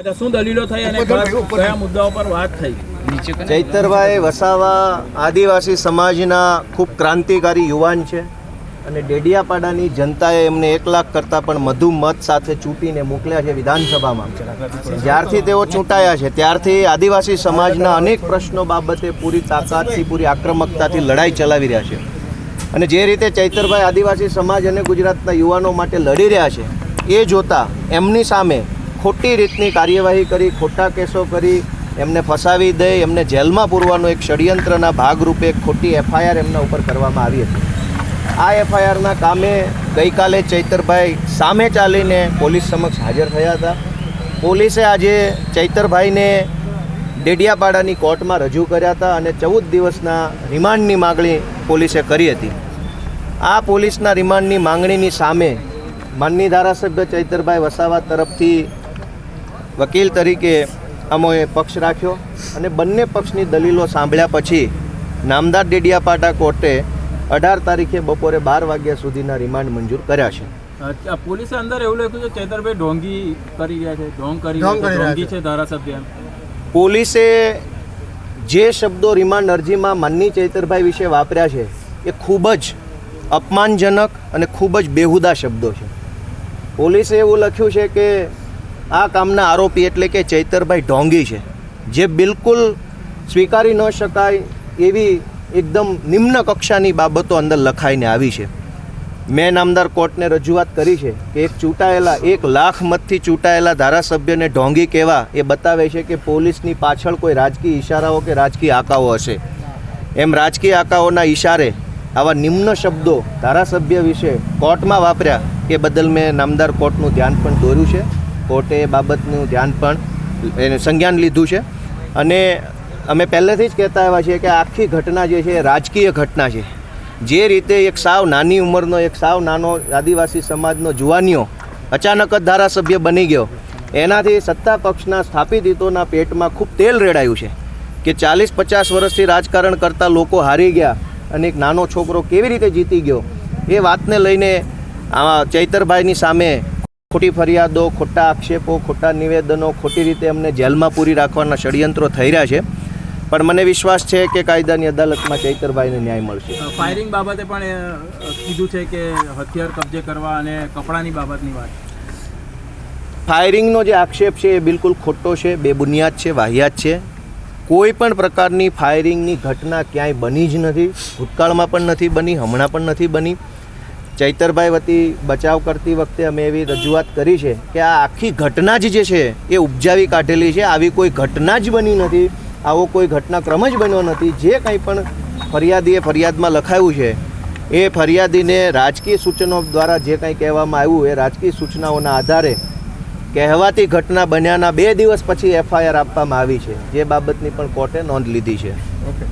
શું દલીલો થઈ અને કયા મુદ્દાઓ પર વાત થઈ? ચૈતરભાઈ વસાવા આદિવાસી સમાજના ખૂબ ક્રાંતિકારી યુવાન છે અને ડેડિયાપાડાની જનતાએ એમને 1 લાખ કરતાં પણ વધુ મત સાથે ચૂંટીને મોકલ્યા છે વિધાનસભામાં. જ્યારથી તેઓ ચૂંટાયા છે ત્યારથી આદિવાસી સમાજના અનેક પ્રશ્નો બાબતે પૂરી તાકાતથી પૂરી આક્રમકતાથી લડાઈ ચલાવી રહ્યા છે. અને જે રીતે ચૈતરભાઈ આદિવાસી સમાજ અને ગુજરાતના યુવાનો માટે લડી રહ્યા છે એ જોતાં એમની સામે ખોટી રીતની કાર્યવાહી કરી, ખોટા કેસો કરી, એમને ફસાવી દઈ, એમને જેલમાં પૂરવાનો એક ષડયંત્રના ભાગરૂપે ખોટી એફઆઈઆર એમના ઉપર કરવામાં આવી હતી. આ એફઆઈઆરના કામે ગઈકાલે ચૈતરભાઈ સામે ચાલીને પોલીસ સમક્ષ હાજર થયા હતા. પોલીસે આજે ચૈતરભાઈને ડેડિયાપાડાની કોર્ટમાં રજૂ કર્યા હતા અને 14 દિવસના રિમાન્ડની માગણી પોલીસે કરી હતી. આ પોલીસના રિમાન્ડની માંગણીની સામે માનનીય ધારાસભ્ય ચૈતરભાઈ વસાવા તરફથી વકીલ તરીકે અમોએ પક્ષ રાખ્યો અને બંને પક્ષની દલીલો સાંભળ્યા પછી નામદાર ડેડિયાપાડા કોર્ટે 18 તારીખે બપોરે 12 વાગ્યા સુધીના રિમાન્ડ મંજૂર કર્યા છે. પોલીસે અંદર એવું લખ્યું છે ચૈતરભાઈ ઢોંગી કરી રહ્યા છે, ઢોંગી છે ધારાસભ્ય. પોલીસે જે શબ્દો રિમાન્ડ અરજીમાં માનનીય ચૈતરભાઈ વિશે વાપર્યા છે એ ખૂબ જ અપમાનજનક અને ખૂબ જ બેહુદા શબ્દો છે. પોલીસે એવું લખ્યું છે કે આ કામના આરોપી એટલે કે ચૈતરભાઈ ઢોંગી છે, જે બિલકુલ સ્વીકારી ન શકાય એવી એકદમ નિમ્ન કક્ષાની બાબતો અંદર લખાઈને આવી છે. મેં નામદાર કોર્ટને રજૂઆત કરી છે કે એક ચૂંટાયેલા 1 લાખ મતથી ચૂંટાયેલા ધારાસભ્યને ઢોંગી કહેવા એ બતાવે છે કે પોલીસની પાછળ કોઈ રાજકીય ઇશારાઓ કે રાજકીય આકાઓ હશે. એમ રાજકીય આકાઓના ઇશારે આવા નિમ્ન શબ્દો ધારાસભ્ય વિશે કોર્ટમાં વાપર્યા એ બદલ મેં નામદાર કોર્ટનું ધ્યાન પણ દોર્યું છે. કોર્ટે એ બાબતનું ધ્યાન પણ એને સંજ્ઞાન લીધું છે અને અમે પહેલેથી જ કહેતા આવ્યા છીએ કે આખી ઘટના જે છે એ રાજકીય ઘટના છે. જે રીતે એક સાવ નાની ઉંમરનો એક સાવ નાનો આદિવાસી સમાજનો જુવાનીઓ અચાનક જ ધારાસભ્ય બની ગયો, એનાથી સત્તા પક્ષના સ્થાપિત હિતોના પેટમાં ખૂબ તેલ રેડાયું છે કે 40-50 વર્ષથી રાજકારણ કરતા લોકો હારી ગયા અને એક નાનો છોકરો કેવી રીતે જીતી ગયો એ વાતને લઈને ચૈતરભાઈની સામે ખોટી ફરિયાદો, ખોટા આક્ષેપો, ખોટા નિવેદનો, ખોટી રીતે અમને જેલમાં પૂરી રાખવાના ષડયંત્રો થઈ રહ્યા છે. પણ મને વિશ્વાસ છે કે કાયદાની અદાલતમાં ચૈતરભાઈને ન્યાય મળશે. ફાયરિંગ બાબતે પણ કીધું છે કે હથિયાર કબજે કરવા અને કપડાની બાબતની વાત. ફાયરિંગનો જે આક્ષેપ છે એ બિલકુલ ખોટો છે, બેબુનિયાદ છે, વાહિયાત છે. કોઈ પણ પ્રકારની ફાયરિંગની ઘટના ક્યાંય બની જ નથી, ભૂતકાળમાં પણ નથી બની, હમણાં પણ નથી બની. ચૈતરભાઈ વતી બચાવ કરતી વખતે અમે એવી રજૂઆત કરી છે કે આ આખી ઘટના જ જે છે એ ઉપજાવી કાઢેલી છે. આવી કોઈ ઘટના જ બની નથી, આવો કોઈ ઘટનાક્રમ જ બન્યો નથી. જે કંઈ પણ ફરિયાદીએ ફરિયાદમાં લખાયું છે એ ફરિયાદીને રાજકીય સૂચનો દ્વારા જે કંઈ કહેવામાં આવ્યું એ રાજકીય સૂચનાઓના આધારે કહેવાતી ઘટના બન્યાના 2 દિવસ પછી એફઆઈઆર આપવામાં આવી છે, જે બાબતની પણ કોર્ટે નોંધ લીધી છે. ઓકે.